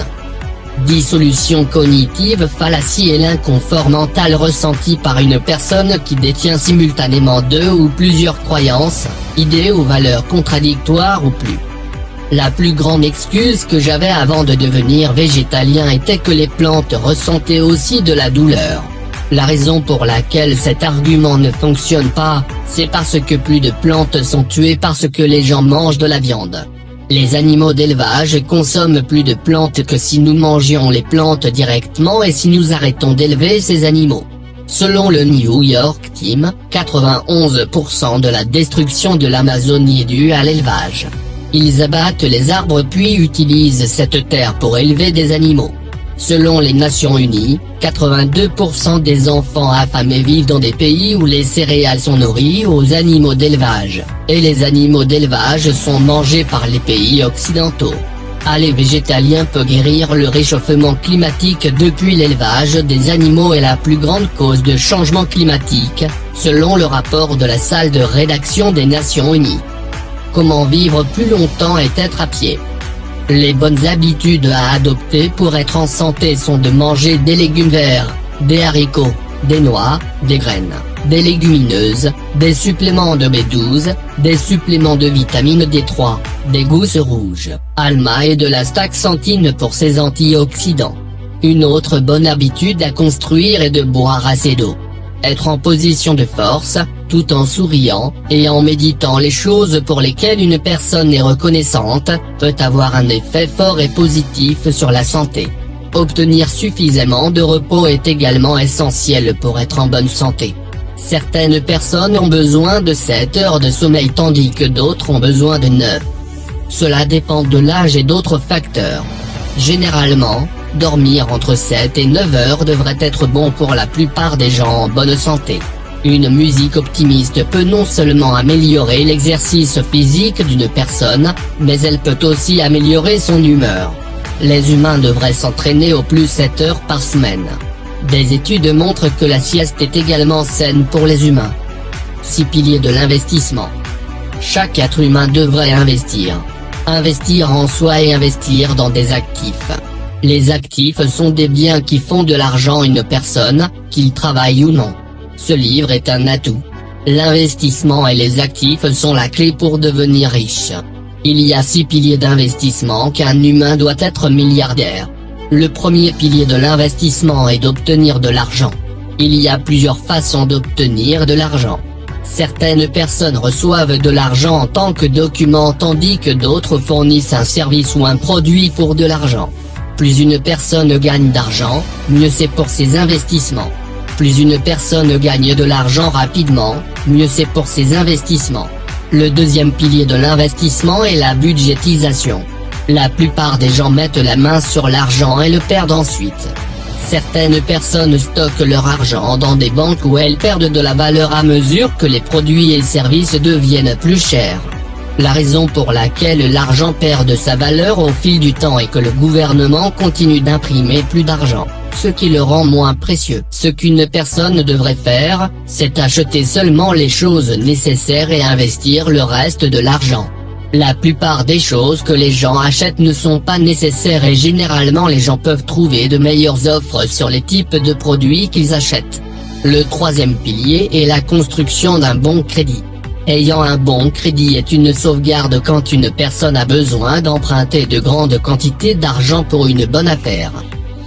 Dissolution cognitive, fallacie et l'inconfort mental ressenti par une personne qui détient simultanément deux ou plusieurs croyances, idées ou valeurs contradictoires ou plus. La plus grande excuse que j'avais avant de devenir végétalien était que les plantes ressentaient aussi de la douleur. La raison pour laquelle cet argument ne fonctionne pas, c'est parce que plus de plantes sont tuées parce que les gens mangent de la viande. Les animaux d'élevage consomment plus de plantes que si nous mangions les plantes directement et si nous arrêtons d'élever ces animaux. Selon le New York Times, 91% de la destruction de l'Amazonie est due à l'élevage. Ils abattent les arbres puis utilisent cette terre pour élever des animaux. Selon les Nations Unies, 82% des enfants affamés vivent dans des pays où les céréales sont nourries aux animaux d'élevage, et les animaux d'élevage sont mangés par les pays occidentaux. Aller végétalien peut guérir le réchauffement climatique depuis l'élevage des animaux est la plus grande cause de changement climatique, selon le rapport de la salle de rédaction des Nations Unies. Comment vivre plus longtemps et être à pied? Les bonnes habitudes à adopter pour être en santé sont de manger des légumes verts, des haricots, des noix, des graines, des légumineuses, des suppléments de B12, des suppléments de vitamine D3, des gousses rouges, alma et de la staxanthine pour ses antioxydants. Une autre bonne habitude à construire est de boire assez d'eau. Être en position de force, tout en souriant, et en méditant les choses pour lesquelles une personne est reconnaissante, peut avoir un effet fort et positif sur la santé. Obtenir suffisamment de repos est également essentiel pour être en bonne santé. Certaines personnes ont besoin de 7 heures de sommeil tandis que d'autres ont besoin de 9. Cela dépend de l'âge et d'autres facteurs. Généralement, dormir entre 7 et 9 heures devrait être bon pour la plupart des gens en bonne santé. Une musique optimiste peut non seulement améliorer l'exercice physique d'une personne, mais elle peut aussi améliorer son humeur. Les humains devraient s'entraîner au plus 7 heures par semaine. Des études montrent que la sieste est également saine pour les humains. 6 piliers de l'investissement. Chaque être humain devrait investir. Investir en soi et investir dans des actifs. Les actifs sont des biens qui font de l'argent à une personne, qu'il travaille ou non. Ce livre est un atout. L'investissement et les actifs sont la clé pour devenir riche. Il y a 6 piliers d'investissement qu'un humain doit être milliardaire. Le premier pilier de l'investissement est d'obtenir de l'argent. Il y a plusieurs façons d'obtenir de l'argent. Certaines personnes reçoivent de l'argent en tant que document tandis que d'autres fournissent un service ou un produit pour de l'argent. Plus une personne gagne d'argent, mieux c'est pour ses investissements. Plus une personne gagne de l'argent rapidement, mieux c'est pour ses investissements. Le deuxième pilier de l'investissement est la budgétisation. La plupart des gens mettent la main sur l'argent et le perdent ensuite. Certaines personnes stockent leur argent dans des banques où elles perdent de la valeur à mesure que les produits et services deviennent plus chers. La raison pour laquelle l'argent perd de sa valeur au fil du temps est que le gouvernement continue d'imprimer plus d'argent, ce qui le rend moins précieux. Ce qu'une personne devrait faire, c'est acheter seulement les choses nécessaires et investir le reste de l'argent. La plupart des choses que les gens achètent ne sont pas nécessaires et généralement les gens peuvent trouver de meilleures offres sur les types de produits qu'ils achètent. Le troisième pilier est la construction d'un bon crédit. Ayant un bon crédit est une sauvegarde quand une personne a besoin d'emprunter de grandes quantités d'argent pour une bonne affaire.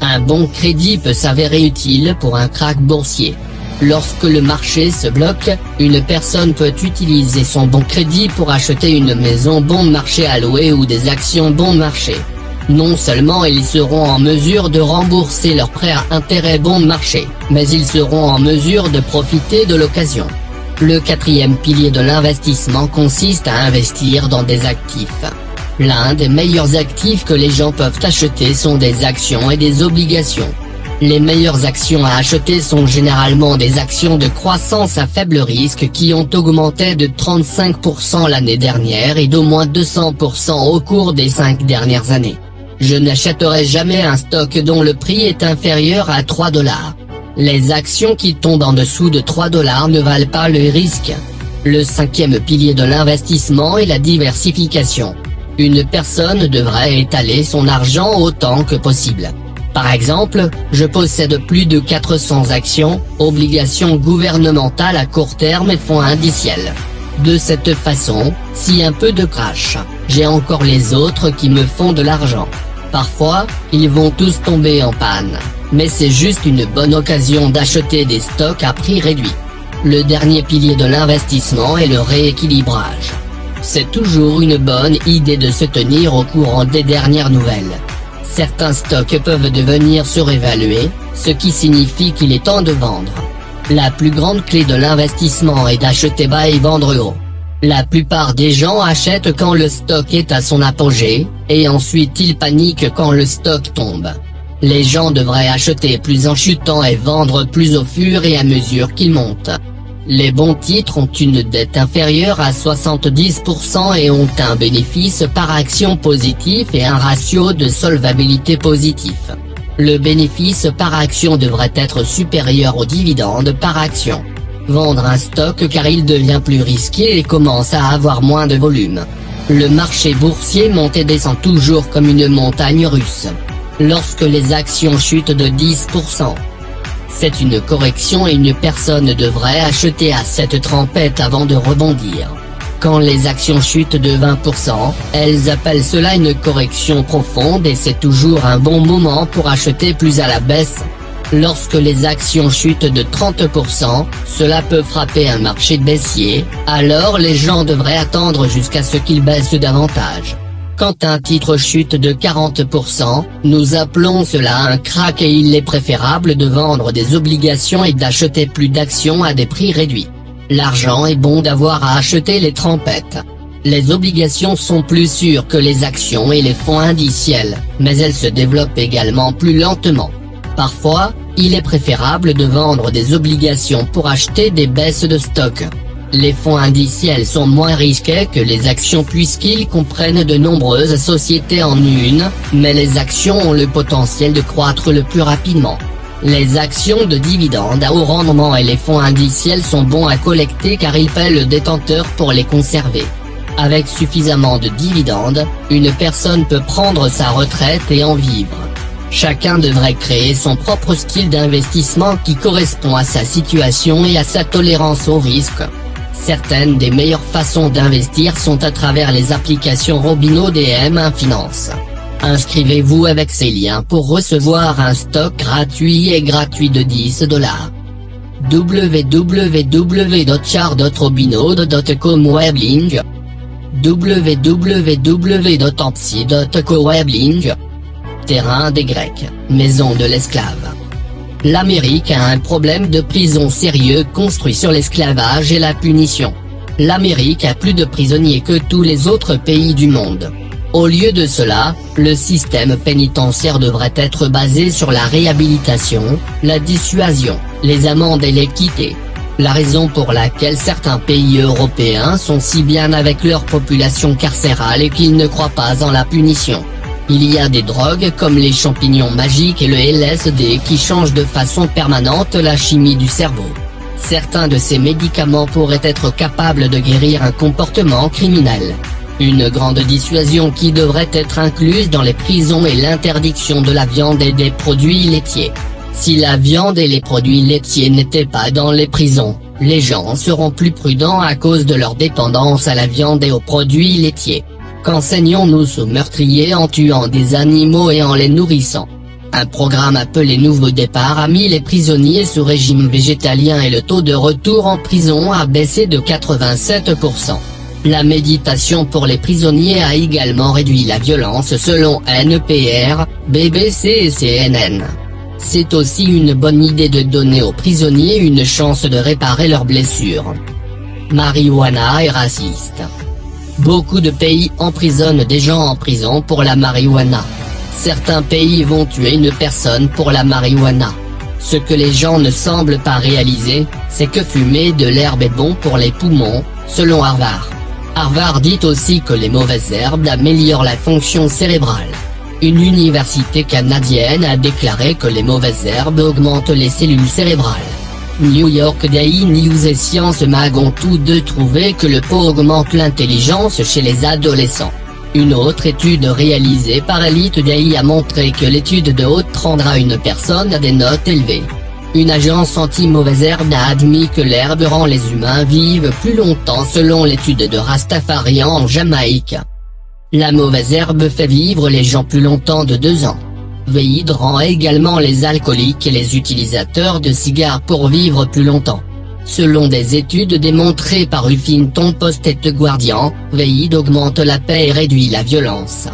Un bon crédit peut s'avérer utile pour un krach boursier. Lorsque le marché se bloque, une personne peut utiliser son bon crédit pour acheter une maison bon marché à louer ou des actions bon marché. Non seulement ils seront en mesure de rembourser leur prêt à intérêt bon marché, mais ils seront en mesure de profiter de l'occasion. Le quatrième pilier de l'investissement consiste à investir dans des actifs. L'un des meilleurs actifs que les gens peuvent acheter sont des actions et des obligations. Les meilleures actions à acheter sont généralement des actions de croissance à faible risque qui ont augmenté de 35% l'année dernière et d'au moins 200% au cours des 5 dernières années. Je n'achèterai jamais un stock dont le prix est inférieur à 3 $. Les actions qui tombent en dessous de 3 $ ne valent pas le risque. Le cinquième pilier de l'investissement est la diversification. Une personne devrait étaler son argent autant que possible. Par exemple, je possède plus de 400 actions, obligations gouvernementales à court terme et fonds indiciels. De cette façon, si un peu de crash, j'ai encore les autres qui me font de l'argent. Parfois, ils vont tous tomber en panne, mais c'est juste une bonne occasion d'acheter des stocks à prix réduit. Le dernier pilier de l'investissement est le rééquilibrage. C'est toujours une bonne idée de se tenir au courant des dernières nouvelles. Certains stocks peuvent devenir surévalués, ce qui signifie qu'il est temps de vendre. La plus grande clé de l'investissement est d'acheter bas et vendre haut. La plupart des gens achètent quand le stock est à son apogée, et ensuite ils paniquent quand le stock tombe. Les gens devraient acheter plus en chutant et vendre plus au fur et à mesure qu'ils montent. Les bons titres ont une dette inférieure à 70% et ont un bénéfice par action positif et un ratio de solvabilité positif. Le bénéfice par action devrait être supérieur au dividende par action. Vendre un stock car il devient plus risqué et commence à avoir moins de volume. Le marché boursier monte et descend toujours comme une montagne russe. Lorsque les actions chutent de 10%, c'est une correction et une personne devrait acheter à cette trempette avant de rebondir. Quand les actions chutent de 20%, elles appellent cela une correction profonde et c'est toujours un bon moment pour acheter plus à la baisse. Lorsque les actions chutent de 30%, cela peut frapper un marché baissier, alors les gens devraient attendre jusqu'à ce qu'il baisse davantage. Quand un titre chute de 40%, nous appelons cela un crack et il est préférable de vendre des obligations et d'acheter plus d'actions à des prix réduits. L'argent est bon d'avoir à acheter les trempettes. Les obligations sont plus sûres que les actions et les fonds indiciels, mais elles se développent également plus lentement. Parfois, il est préférable de vendre des obligations pour acheter des baisses de stock. Les fonds indiciels sont moins risqués que les actions puisqu'ils comprennent de nombreuses sociétés en une, mais les actions ont le potentiel de croître le plus rapidement. Les actions de dividendes à haut rendement et les fonds indiciels sont bons à collecter car ils paient le détenteur pour les conserver. Avec suffisamment de dividendes, une personne peut prendre sa retraite et en vivre. Chacun devrait créer son propre style d'investissement qui correspond à sa situation et à sa tolérance au risque. Certaines des meilleures façons d'investir sont à travers les applications Robinhood et M1 Finance. Inscrivez-vous avec ces liens pour recevoir un stock gratuit de $10. www.char.robinhood.com Weblink www.ampsi.co Weblink Terrain des Grecs, maison de l'esclave. L'Amérique a un problème de prison sérieux construit sur l'esclavage et la punition. L'Amérique a plus de prisonniers que tous les autres pays du monde. Au lieu de cela, le système pénitentiaire devrait être basé sur la réhabilitation, la dissuasion, les amendes et l'équité. La raison pour laquelle certains pays européens sont si bien avec leur population carcérale est qu'ils ne croient pas en la punition. Il y a des drogues comme les champignons magiques et le LSD qui changent de façon permanente la chimie du cerveau. Certains de ces médicaments pourraient être capables de guérir un comportement criminel. Une grande dissuasion qui devrait être incluse dans les prisons est l'interdiction de la viande et des produits laitiers. Si la viande et les produits laitiers n'étaient pas dans les prisons, les gens seront plus prudents à cause de leur dépendance à la viande et aux produits laitiers. Qu'enseignons-nous aux meurtriers en tuant des animaux et en les nourrissant? Un programme appelé Nouveau Départ a mis les prisonniers sous régime végétalien et le taux de retour en prison a baissé de 87%. La méditation pour les prisonniers a également réduit la violence selon NPR, BBC et CNN. C'est aussi une bonne idée de donner aux prisonniers une chance de réparer leurs blessures. Marijuana est raciste. Beaucoup de pays emprisonnent des gens en prison pour la marijuana. Certains pays vont tuer une personne pour la marijuana. Ce que les gens ne semblent pas réaliser, c'est que fumer de l'herbe est bon pour les poumons, selon Harvard. Harvard dit aussi que les mauvaises herbes améliorent la fonction cérébrale. Une université canadienne a déclaré que les mauvaises herbes augmentent les cellules cérébrales. New York Daily News et Science Mag ont tous deux trouvé que le pot augmente l'intelligence chez les adolescents. Une autre étude réalisée par Elite DI a montré que l'étude de haute rendra une personne à des notes élevées. Une agence anti-mauvaise herbe a admis que l'herbe rend les humains vivent plus longtemps selon l'étude de Rastafarian en Jamaïque. La mauvaise herbe fait vivre les gens plus longtemps de 2 ans. Weed rend également les alcooliques et les utilisateurs de cigares pour vivre plus longtemps. Selon des études démontrées par Huffington Post et The Guardian, Weed augmente la paix et réduit la violence.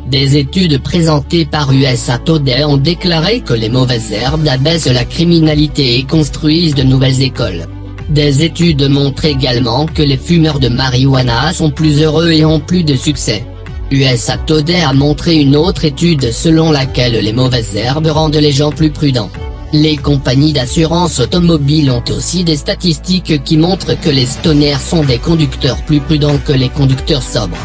Des études présentées par USA Today ont déclaré que les mauvaises herbes abaissent la criminalité et construisent de nouvelles écoles. Des études montrent également que les fumeurs de marijuana sont plus heureux et ont plus de succès. USA Today a montré une autre étude selon laquelle les mauvaises herbes rendent les gens plus prudents. Les compagnies d'assurance automobile ont aussi des statistiques qui montrent que les stoners sont des conducteurs plus prudents que les conducteurs sobres.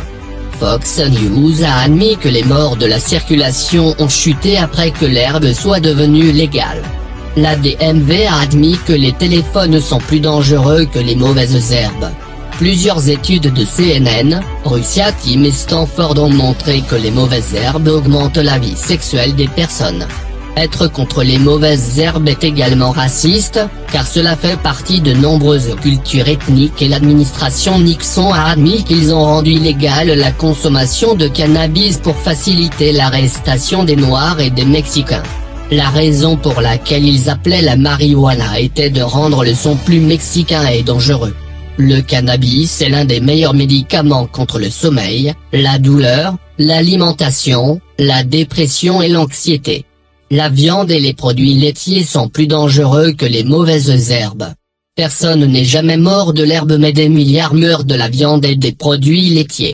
Fox News a admis que les morts de la circulation ont chuté après que l'herbe soit devenue légale. La DMV a admis que les téléphones sont plus dangereux que les mauvaises herbes. Plusieurs études de CNN, Russia Team et Stanford ont montré que les mauvaises herbes augmentent la vie sexuelle des personnes. Être contre les mauvaises herbes est également raciste, car cela fait partie de nombreuses cultures ethniques et l'administration Nixon a admis qu'ils ont rendu illégale la consommation de cannabis pour faciliter l'arrestation des Noirs et des Mexicains. La raison pour laquelle ils appelaient la marijuana était de rendre le son plus mexicain et dangereux. Le cannabis est l'un des meilleurs médicaments contre le sommeil, la douleur, l'alimentation, la dépression et l'anxiété. La viande et les produits laitiers sont plus dangereux que les mauvaises herbes. Personne n'est jamais mort de l'herbe mais des milliards meurent de la viande et des produits laitiers.